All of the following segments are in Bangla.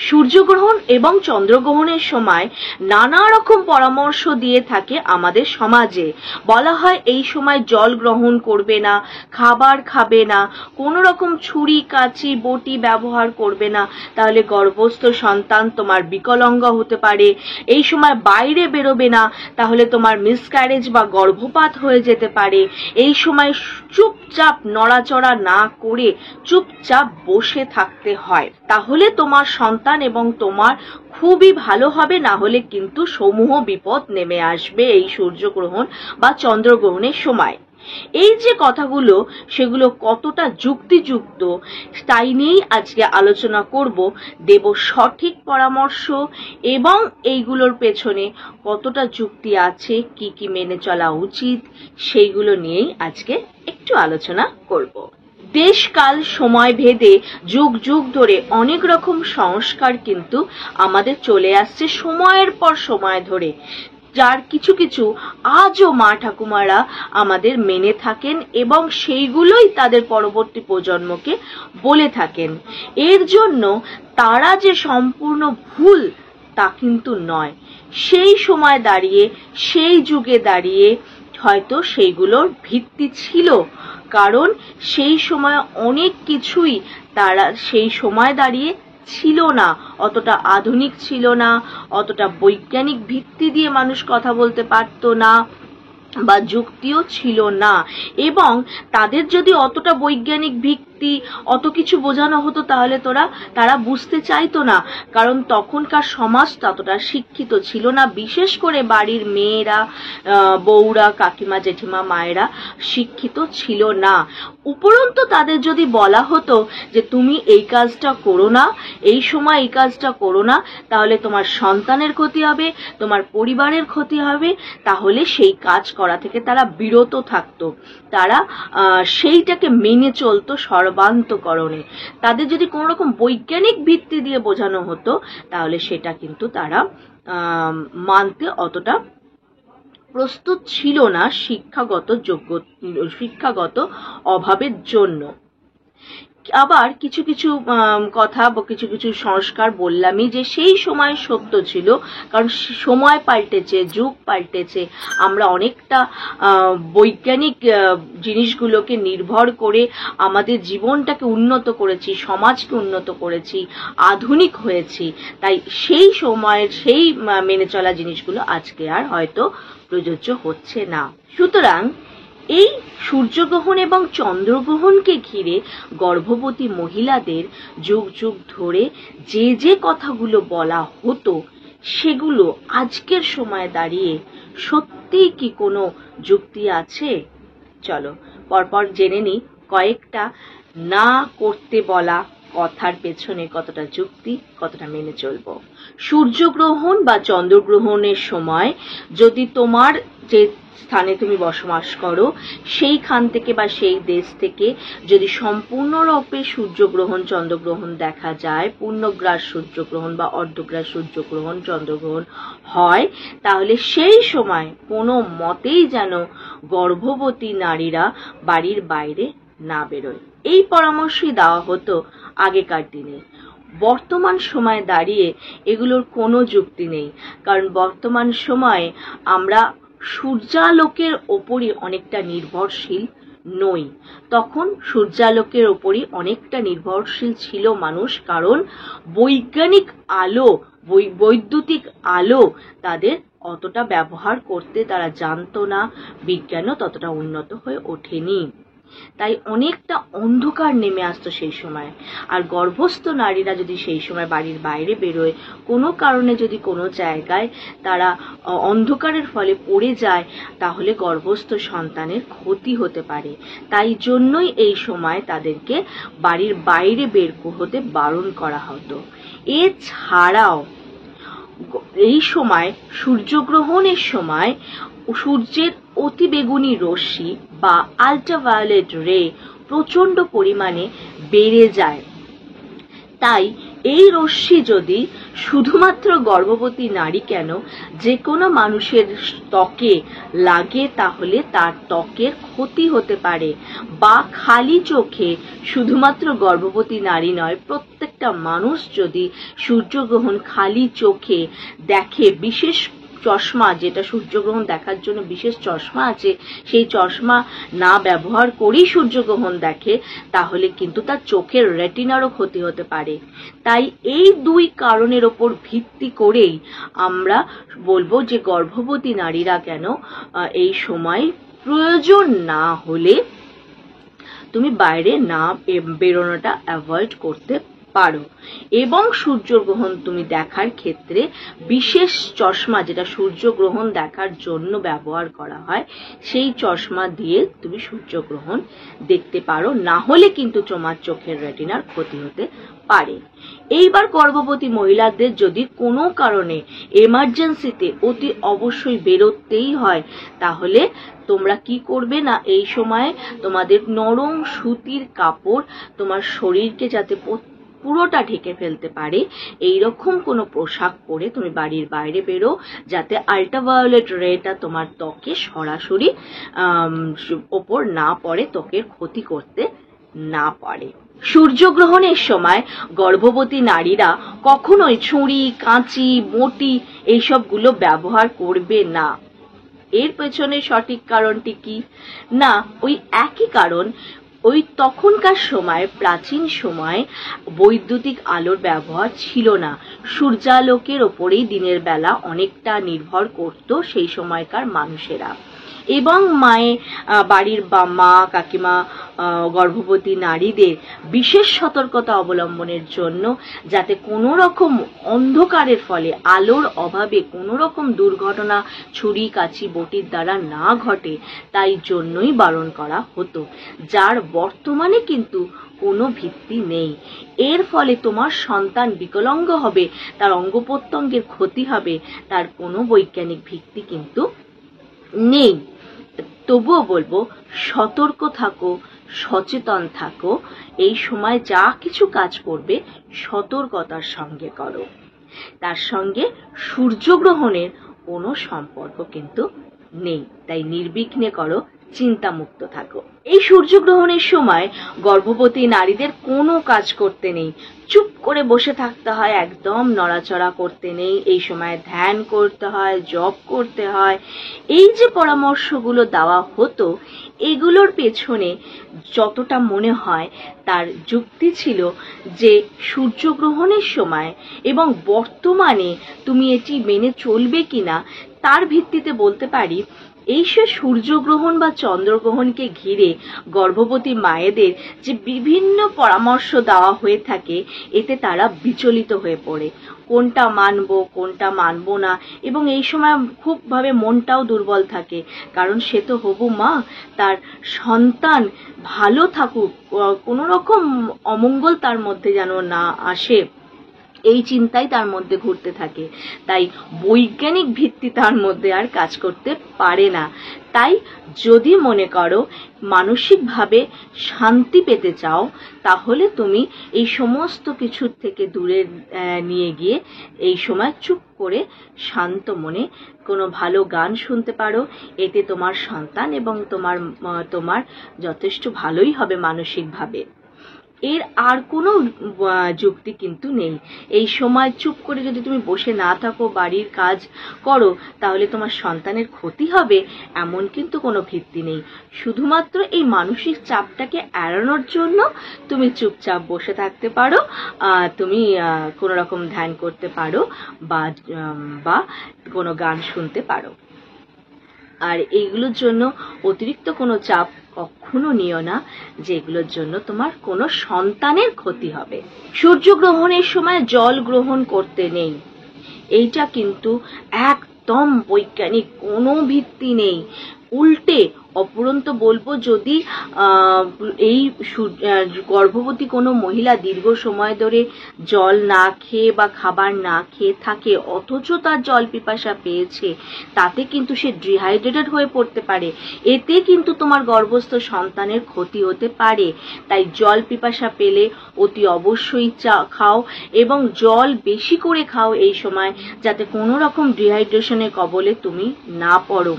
সূর্যগ্রহণ এবং চন্দ্রগ্রহণের সময় নানা রকম পরামর্শ দিয়ে থাকে আমাদের সমাজে। বলা হয় এই সময় জল গ্রহণ করবে না, খাবার খাবে না, কোনো রকম ছুরি কাঁচি বটি ব্যবহার করবে না, তাহলে গর্ভস্থ সন্তান তোমার বিকলাঙ্গ হতে পারে। এই সময় বাইরে বেরোবে না, তাহলে তোমার মিসক্যারেজ বা গর্ভপাত হয়ে যেতে পারে। এই সময় চুপচাপ নড়াচড়া না করে চুপচাপ বসে থাকতে হয়, তাহলে তোমার সন্তান এবং তোমার খুবই ভালো হবে, না হলে কিন্তু সমূহ বিপদ নেমে আসবে এই সূর্যগ্রহণ বা চন্দ্রগ্রহণের সময়। এই যে কথাগুলো, সেগুলো কতটা যুক্তিযুক্ত তাই নিয়েই আজকে আলোচনা করব, দেব সঠিক পরামর্শ এবং এইগুলোর পেছনে কতটা যুক্তি আছে, কি কি মেনে চলা উচিত, সেইগুলো নিয়েই আজকে একটু আলোচনা করব। দেশকাল সময় ভেদে যুগ যুগ ধরে অনেক রকম সংস্কার কিন্তু আমাদের চলে আসছে সময়ের পর সময় ধরে, যার কিছু কিছু আজও মা ঠাকুমারা আমাদের মেনে থাকেন এবং সেইগুলোই তাদের পরবর্তী প্রজন্মকে বলে থাকেন। এর জন্য তারা যে সম্পূর্ণ ভুল তা কিন্তু নয়। সেই সময় দাঁড়িয়ে, সেই যুগে দাঁড়িয়ে হয়তো সেইগুলোর ভিত্তি ছিল, কারণ সেই সময় অনেক কিছুই তারা সেই সময় দাঁড়িয়ে ছিল না, অতটা আধুনিক ছিল না, অতটা বৈজ্ঞানিক ভিত্তি দিয়ে মানুষ কথা বলতে পারতো না বা যুক্তিও ছিল না। এবং তাদের যদি অতটা বৈজ্ঞানিক ভিত্তি অত কিছু বোঝানো হতো তাহলে তারা বুঝতে চাইতো না, কারণ তখনকার সমাজ ততটা শিক্ষিত ছিল না। বিশেষ করে বাড়ির মেয়েরা, বউরা, কাকিমা, জেঠিমা, মায়েরা শিক্ষিত ছিল না। উপরন্তু তাদের যদি বলা হতো যে তুমি এই কাজটা করো না, এই সময় এই কাজটা করো না, তাহলে তোমার সন্তানের ক্ষতি হবে, তোমার পরিবারের ক্ষতি হবে, তাহলে সেই কাজ করা থেকে তারা বিরত থাকতো, তারা সেইটাকে মেনে চলতো সর্বান্তকরণে। তাদের যদি কোনো রকম বৈজ্ঞানিক ভিত্তি দিয়ে বোঝানো হতো তাহলে সেটা কিন্তু তারা মানতে অতটা প্রস্তুত ছিল না, শিক্ষাগত অভাবের জন্য। আবার কিছু কিছু কথা বা কিছু কিছু সংস্কার বললামই যে সেই সময় সত্য ছিল, কারণ সময় পাল্টেছে, যুগ পাল্টেছে, আমরা অনেকটা বৈজ্ঞানিক জিনিসগুলোকে নির্ভর করে আমাদের জীবনটাকে উন্নত করেছি, সমাজকে উন্নত করেছি, আধুনিক হয়েছি। তাই সেই সময়ের সেই মেনে চলা জিনিসগুলো আজকে আর হয়তো প্রযোজ্য হচ্ছে না। সুতরাং এই সূর্যগ্রহণ এবং চন্দ্রগ্রহণকে ঘিরে গর্ভবতী মহিলাদের যুগ যুগ ধরে যে যে কথাগুলো বলা হতো, সেগুলো আজকের সময় দাঁড়িয়ে সত্যিই কি কোনো যুক্তি আছে? চলো পরপর জেনে নিই কয়েকটা না করতে বলা কথার পেছনে কতটা যুক্তি, কতটা মেনে চলবো। সূর্যগ্রহণ বা চন্দ্রগ্রহণের সময় যদি তোমার যে স্থানে তুমি বসবাস করো সেইখান থেকে বা সেই দেশ থেকে যদি সম্পূর্ণরূপে সূর্যগ্রহণ চন্দ্রগ্রহণ দেখা যায়, পূর্ণগ্রাস সূর্যগ্রহণ বা অর্ধগ্রাস সূর্যগ্রহণ চন্দ্রগ্রহণ হয়, তাহলে সেই সময় কোনো মতেই যেন গর্ভবতী নারীরা বাড়ির বাইরে না বেরোয়। এই পরামর্শই দেওয়া হতো আগেকার দিনে। বর্তমান সময়ে দাঁড়িয়ে এগুলোর কোনো যুক্তি নেই, কারণ বর্তমান সময়ে আমরা সূর্যালোকের ওপরই অনেকটা নির্ভরশীল নই। তখন সূর্যালোকের ওপরই অনেকটা নির্ভরশীল ছিল মানুষ, কারণ বৈজ্ঞানিক আলো, বৈদ্যুতিক আলো তাদের অতটা ব্যবহার করতে তারা জানতো না, বিজ্ঞানও ততটা উন্নত হয়ে ওঠেনি। তাই অনেকটা অন্ধকার নেমে আসতো সেই সময়। আর গর্ভস্থ নারীরা যদি সেই সময় বাড়ির বাইরে বেরোয়, কোনো কারণে যদি কোনো জায়গায় তারা অন্ধকারের ফলে পড়ে যায়, তাহলে গর্ভস্থ সন্তানের ক্ষতি হতে পারে। তাই জন্যই এই সময় তাদেরকে বাড়ির বাইরে বের হতে বারণ করা হতো। এছাড়াও এই সময় সূর্যগ্রহণের সময় সূর্যের অতিবেগুনি রশ্মি বা আল্ট্রাভায়োলেট রে প্রচন্ড পরিমাণে বেড়ে যায়। তাই এই রশ্মি যদি শুধুমাত্র গর্ভবতী নারী কেন যে কোনো মানুষের ত্বকে লাগে তাহলে তার ত্বকের ক্ষতি হতে পারে। বা খালি চোখে শুধুমাত্র গর্ভবতী নারী নয়, প্রত্যেকটা মানুষ যদি সূর্যগ্রহণ খালি চোখে দেখে, বিশেষ চশমা, যেটা সূর্যগ্রহণ দেখার জন্য বিশেষ চশমা আছে, সেই চশমা না ব্যবহার করেই সূর্যগ্রহণ দেখে, তাহলে কিন্তু তার চোখের রেটিনারও ক্ষতি হতে পারে। তাই এই দুই কারণের ওপর ভিত্তি করেই আমরা বলবো যে গর্ভবতী নারীরা কেন এই সময় প্রয়োজন না হলে তুমি বাইরে না বেরোনোটা অ্যাভয়েড করতে পারো। এবং সূর্যগ্রহণ তুমি দেখার ক্ষেত্রে বিশেষ চশমা, যেটা সূর্যগ্রহণ দেখার জন্য ব্যবহার করা হয়, সেই চশমা দিয়ে তুমি সূর্যগ্রহণ দেখতে পারো, না হলে কিন্তু তোমার চোখের রেটিনার ক্ষতি হতে পারে। এইবার গর্ভবতী মহিলাদের যদি কোনো কারণে এমার্জেন্সিতে অতি অবশ্যই বেরোতেই হয়, তাহলে তোমরা কি করবে না, এই সময় তোমাদের নরম সুতির কাপড় তোমার শরীরকে যাতে পুরোটা ঢেকে ফেলতে পারে এইরকম কোনো পোশাক পরে তুমি বাড়ির বাইরে বেরো, যাতে আল্ট্রাভায়োলেট রেটা তোমার ত্বকে সরাসরি ওপর না পড়ে, ত্বকের ক্ষতি করতে না পারে। সূর্যগ্রহণের সময় গর্ভবতী নারীরা কখনোই ছুরি, কাঁচি, বটি এইসবগুলো ব্যবহার করবে না। এর পেছনে সঠিক কারণটি কি না, ওই একই কারণ। ওই তখনকার সময়, প্রাচীন সময় বৈদ্যুতিক আলোর ব্যবহার ছিল না, সূর্যালোকের ওপরেই দিনের বেলা অনেকটা নির্ভর করত সেই সময়কার মানুষেরা। এবং বাড়ির মা, কাকিমা গর্ভবতী নারীদের বিশেষ সতর্কতা অবলম্বনের জন্য, যাতে কোনো রকম অন্ধকারের ফলে, আলোর অভাবে কোনো রকম দুর্ঘটনা ছুরি, কাঁচি, বটির দ্বারা না ঘটে, তাই জন্যই বারণ করা হতো, যার বর্তমানে কিন্তু কোনো ভিত্তি নেই। এর ফলে তোমার সন্তান বিকলাঙ্গ হবে, তার অঙ্গ প্রত্যঙ্গের ক্ষতি হবে, তার কোনো বৈজ্ঞানিক ভিত্তি কিন্তু নেই। তবুও বলবো, সতর্ক থাকো, সচেতন থাকো। এই সময় যা কিছু কাজ করবে সতর্কতার সঙ্গে করো। তার সঙ্গে সূর্যগ্রহণের কোনো সম্পর্ক কিন্তু নেই, তাই নির্বিঘ্নে করো, চিন্তামুক্ত থাকো। এই সূর্যগ্রহণের সময় গর্ভবতী নারীদের কোনো কাজ করতে নেই, চুপ করে বসে থাকতে হয়, একদম নড়াচড়া করতে নেই। এই সময় ধ্যান করতে হয়, জপ করতে হয়। এই যে পরামর্শগুলো দেওয়া হতো, এগুলোর পেছনে যতটা মনে হয় তার যুক্তি ছিল যে সূর্যগ্রহণের সময় এবং বর্তমানে তুমি এটি মেনে চলবে কিনা তার ভিত্তিতে বলতে পারি, এই সে সূর্যগ্রহণ বা চন্দ্রগ্রহণকে ঘিরে গর্ভবতী মায়েদের যে বিভিন্ন পরামর্শ দেওয়া হয়ে থাকে, এতে তারা বিচলিত হয়ে পড়ে, কোনটা মানবো কোনটা মানবো না। এবং এই সময় খুবভাবে মনটাও দুর্বল থাকে, কারণ সে তো হবু মা, তার সন্তান ভালো থাকুক, কোনো রকম অমঙ্গল তার মধ্যে যেন না আসে, এই চিন্তাই তার মধ্যে ঘুরতে থাকে। তাই বৈজ্ঞানিক ভিত্তি তার মধ্যে আর কাজ করতে পারে না। তাই যদি মনে করো মানসিকভাবে শান্তি পেতে চাও, তাহলে তুমি এই সমস্ত কিছুর থেকে দূরে নিয়ে গিয়ে এই সময় চুপ করে শান্ত মনে কোনো ভালো গান শুনতে পারো। এতে তোমার সন্তান এবং তোমার যথেষ্ট ভালোই হবে মানসিকভাবে। এর আর কোনো যুক্তি কিন্তু নেই। এই সময় চুপ করে যদি তুমি বসে না থাকো, বাড়ির কাজ করো, তাহলে তোমার সন্তানের ক্ষতি হবে, এমন কিন্তু কোনো ভিত্তি নেই। শুধুমাত্র এই মানসিক চাপটাকে এড়ানোর জন্য তুমি চুপচাপ বসে থাকতে পারো, তুমি কোনো রকম ধ্যান করতে পারো বা কোনো গান শুনতে পারো। আর এইগুলোর জন্য অতিরিক্ত কোনো চাপ কখনো নিও না, যেগুলোর জন্য তোমার কোনো সন্তানের ক্ষতি হবে। সূর্যগ্রহণের সময় জল গ্রহণ করতে নেই, এইটা কিন্তু একদম বৈজ্ঞানিক কোনো ভিত্তি নেই। উল্টে অপরন্ত বলবো, যদি এই গর্ভবতী কোনো মহিলা দীর্ঘ সময় ধরে জল না খেয়ে বা খাবার না খেয়ে থাকে, অথচ তার জল পিপাসা পেয়েছে, তাতে কিন্তু সে ডিহাইড্রেটেড হয়ে পড়তে পারে। এতে কিন্তু তোমার গর্ভস্থ সন্তানের ক্ষতি হতে পারে। তাই জল পিপাসা পেলে অতি অবশ্যই খাও, এবং জল বেশি করে খাও এই সময়, যাতে কোনো রকম ডিহাইড্রেশনের কবলে তুমি না পড়ো।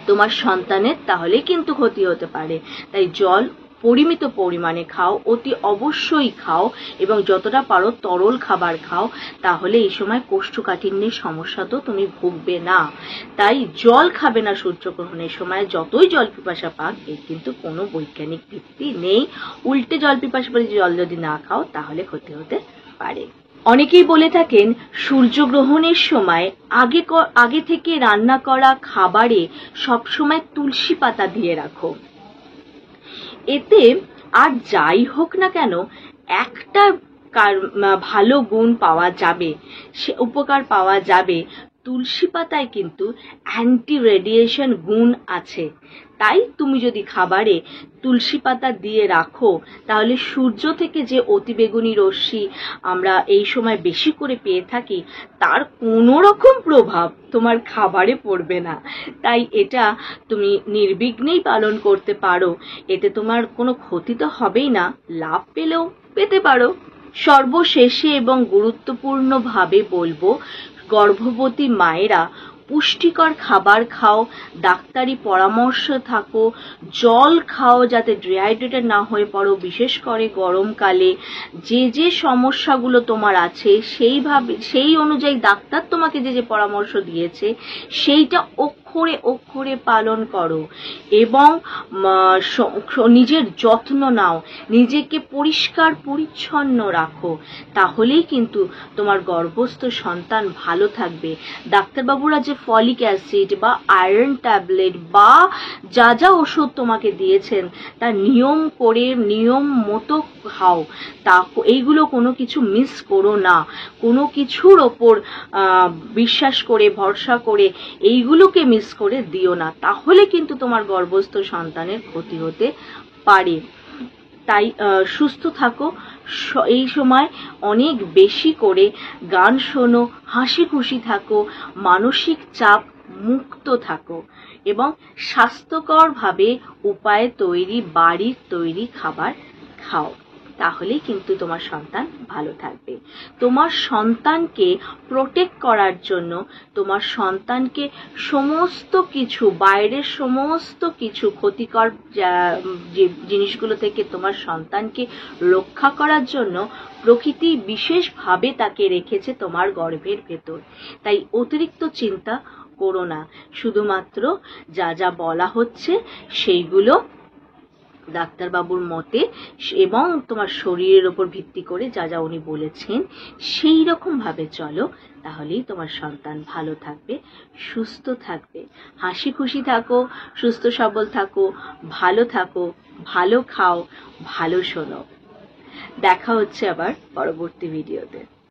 তোমার সন্তানের তাহলে কিন্তু ক্ষতি হতে পারে। তাই জল পরিমিত পরিমাণে খাও, অতি অবশ্যই খাও, এবং যতটা পারো তরল খাবার খাও। তাহলে এই সময় কোষ্ঠকাঠিন্যের সমস্যা তো তুমি ভুগবে না। তাই জল খাবে না সূর্যগ্রহণের সময়, যতই জল পিপাসা পাক, এর কিন্তু কোনো বৈজ্ঞানিক ভিত্তি নেই। উল্টে জল পিপাসা পেলে জল যদি না খাও তাহলে ক্ষতি হতে পারে। অনেকেই বলে থাকেন সূর্যগ্রহণের সময় আগে থেকে রান্না করা খাবারে সবসময় তুলসী পাতা দিয়ে রাখো। এতে আর যাই হোক না কেন, একটা ভালো গুণ পাওয়া যাবে, সে উপকার পাওয়া যাবে। তুলসী পাতায় কিন্তু অ্যান্টি রেডিয়েশন গুণ আছে। তাই তুমি যদি খাবারে তুলসী পাতা দিয়ে রাখো, তাহলে সূর্য থেকে যে অতিবেগুনি রশ্মি আমরা এই সময় বেশি করে পেয়ে থাকি, তার কোনো রকম প্রভাব তোমার খাবারে পড়বে না। তাই এটা তুমি নির্বিঘ্নেই পালন করতে পারো। এতে তোমার কোনো ক্ষতি তো হবেই না, লাভ পেলেও পেতে পারো। সর্বশেষে এবং গুরুত্বপূর্ণভাবে বলবো, গর্ভবতী মায়েরা পুষ্টিকর খাবার খাও, ডাক্তারি পরামর্শ থাকো, জল খাও যাতে ডিহাইড্রেটেড না হয়ে পড়ো। বিশেষ করে গরমকালে যে সমস্যাগুলো তোমার আছে সেই অনুযায়ী ডাক্তার তোমাকে যে পরামর্শ দিয়েছে সেইটা অক্ষরে অক্ষরে পালন করো, এবং নিজের যত্ন নাও, নিজেকে পরিষ্কার পরিচ্ছন্ন রাখো। তাহলেই কিন্তু তোমার গর্ভস্থ সন্তান ভালো থাকবে। ডাক্তারবাবুরা যে ফলিক অ্যাসিড বা আয়রন ট্যাবলেট বা যা ওষুধ তোমাকে দিয়েছেন, তা নিয়ম মতো খাও। তা এইগুলো কোনো কিছু মিস করো না। কোনো কিছুর ওপর বিশ্বাস করে ভরসা করে এইগুলোকে মিস করে দিও না, তাহলে কিন্তু তোমার গর্ভস্থ সন্তানের ক্ষতি হতে পারে। তাই সুস্থ থাকো, এই সময় অনেক বেশি করে গান শোনো, হাসি খুশি থাকো, মানসিক চাপ মুক্ত থাকো, এবং স্বাস্থ্যকরভাবে উপায়ে বাড়ির তৈরি খাবার খাও। তাহলেই কিন্তু তোমার সন্তান ভালো থাকবে। তোমার সন্তানকে প্রোটেক্ট করার জন্য, তোমার সন্তানকে সমস্ত কিছু, বাইরের সমস্ত কিছু ক্ষতিকর যে জিনিসগুলো থেকে তোমার সন্তানকে রক্ষা করার জন্য প্রকৃতি বিশেষভাবে তাকে রেখেছে তোমার গর্ভের ভেতর। তাই অতিরিক্ত চিন্তা করো না, শুধুমাত্র যা বলা হচ্ছে সেইগুলো ডাক্তারবাবুর মতে এবং তোমার শরীরের উপর ভিত্তি করে যা উনি বলেছেন সেই রকম ভাবে চলো, তাহলেই তোমার সন্তান ভালো থাকবে, সুস্থ থাকবে। হাসি খুশি থাকো, সুস্থ সবল থাকো, ভালো খাও, ভালো শোনো। দেখা হচ্ছে আবার পরবর্তী ভিডিওতে।